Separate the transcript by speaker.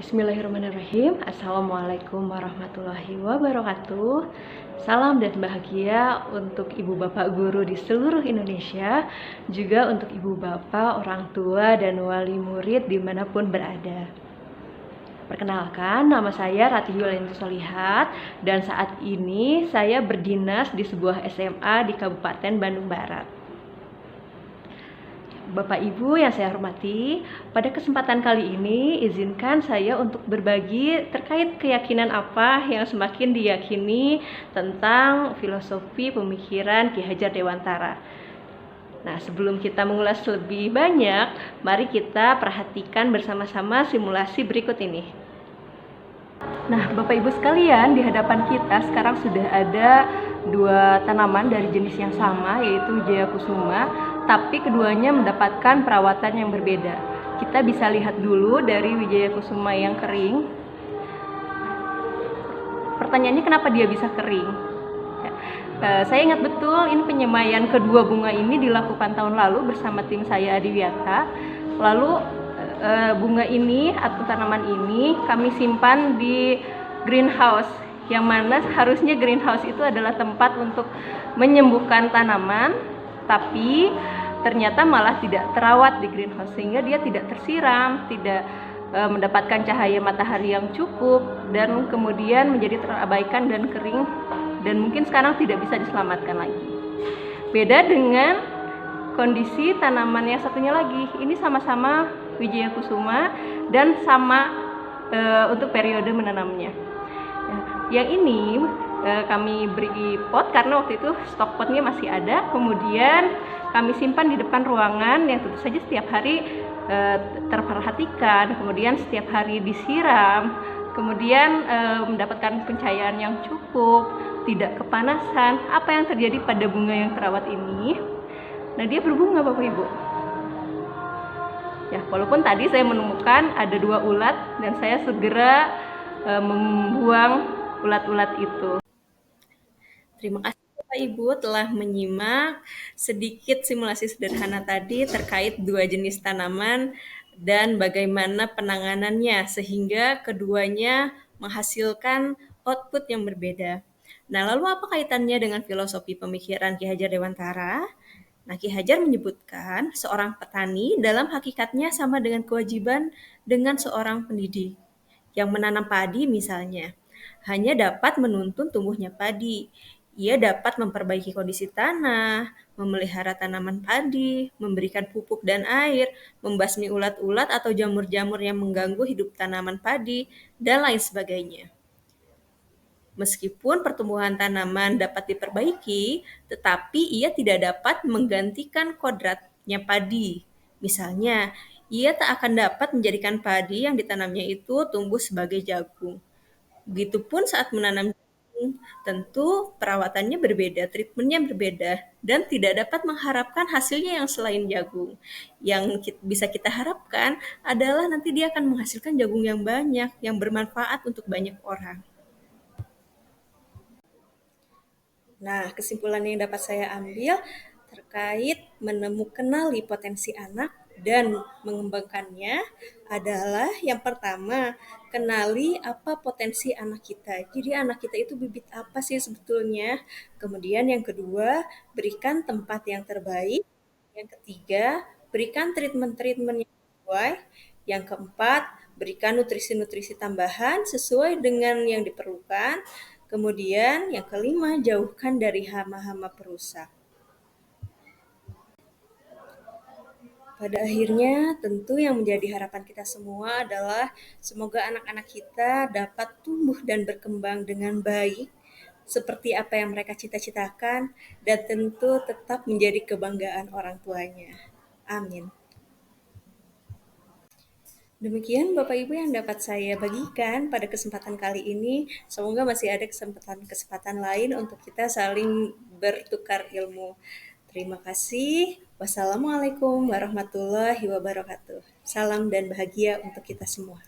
Speaker 1: Bismillahirrahmanirrahim. Assalamualaikum warahmatullahi wabarakatuh. Salam dan bahagia untuk ibu bapak guru di seluruh Indonesia, juga untuk ibu bapak, orang tua, dan wali murid dimanapun berada. Perkenalkan, nama saya Ratih Yulianti Solihat, dan saat ini saya berdinas di sebuah SMA di Kabupaten Bandung Barat. Bapak Ibu yang saya hormati, pada kesempatan kali ini izinkan saya untuk berbagi terkait keyakinan apa yang semakin diyakini tentang filosofi pemikiran Ki Hajar Dewantara. Nah, sebelum kita mengulas lebih banyak, mari kita perhatikan bersama-sama simulasi berikut ini. Nah, Bapak Ibu sekalian, di hadapan kita sekarang sudah ada dua tanaman dari jenis yang sama, yaitu Wijaya Kusuma, tapi keduanya mendapatkan perawatan yang berbeda. Kita bisa lihat dulu dari Wijaya Kusuma yang kering. Pertanyaannya, kenapa dia bisa kering? Saya ingat betul ini penyemaian kedua bunga ini dilakukan tahun lalu bersama tim saya Adiwiyata. Lalu bunga ini atau tanaman ini kami simpan di greenhouse, yang mana harusnya greenhouse itu adalah tempat untuk menyembuhkan tanaman, tapi ternyata malah tidak terawat di greenhouse, sehingga dia tidak tersiram, tidak mendapatkan cahaya matahari yang cukup, dan kemudian menjadi terabaikan dan kering, dan mungkin sekarang tidak bisa diselamatkan lagi. Beda dengan kondisi tanaman yang satunya lagi, ini sama-sama Wijaya Kusuma dan sama untuk periode menanamnya. Yang ini kami beri pot karena waktu itu stok potnya masih ada, kemudian kami simpan di depan ruangan yang tentu saja setiap hari terperhatikan, kemudian setiap hari disiram, kemudian mendapatkan pencahayaan yang cukup, tidak kepanasan. Apa yang terjadi pada bunga yang terawat ini? Nah, dia berbunga, Bapak Ibu. Ya, walaupun tadi saya menemukan ada 2 ulat dan saya segera membuang ulat-ulat itu. Terima kasih Bapak Ibu telah menyimak sedikit simulasi sederhana tadi terkait 2 jenis tanaman dan bagaimana penanganannya sehingga keduanya menghasilkan output yang berbeda. Nah, lalu apa kaitannya dengan filosofi pemikiran Ki Hajar Dewantara? Nah, Ki Hajar menyebutkan seorang petani dalam hakikatnya sama dengan kewajiban dengan seorang pendidik. Yang menanam padi misalnya, hanya dapat menuntun tumbuhnya padi. Ia dapat memperbaiki kondisi tanah, memelihara tanaman padi, memberikan pupuk dan air, membasmi ulat-ulat atau jamur-jamur yang mengganggu hidup tanaman padi, dan lain sebagainya. Meskipun pertumbuhan tanaman dapat diperbaiki, tetapi ia tidak dapat menggantikan kodratnya padi. Misalnya, ia tak akan dapat menjadikan padi yang ditanamnya itu tumbuh sebagai jagung. Begitupun saat menanam jagung, tentu perawatannya berbeda, treatmentnya berbeda, dan tidak dapat mengharapkan hasilnya yang selain jagung. Yang bisa kita harapkan adalah nanti dia akan menghasilkan jagung yang banyak, yang bermanfaat untuk banyak orang. Nah, kesimpulan yang dapat saya ambil terkait mengenali potensi anak dan mengembangkannya adalah yang pertama, kenali apa potensi anak kita. Jadi anak kita itu bibit apa sih sebetulnya? Kemudian yang kedua, berikan tempat yang terbaik. Yang ketiga, berikan treatment-treatment yang sesuai. Yang keempat, berikan nutrisi-nutrisi tambahan sesuai dengan yang diperlukan. Kemudian yang kelima, jauhkan dari hama-hama perusak. Pada akhirnya, tentu yang menjadi harapan kita semua adalah semoga anak-anak kita dapat tumbuh dan berkembang dengan baik, seperti apa yang mereka cita-citakan, dan tentu tetap menjadi kebanggaan orang tuanya. Amin. Demikian Bapak Ibu yang dapat saya bagikan pada kesempatan kali ini. Semoga masih ada kesempatan-kesempatan lain untuk kita saling bertukar ilmu. Terima kasih. Wassalamualaikum warahmatullahi wabarakatuh. Salam dan bahagia untuk kita semua.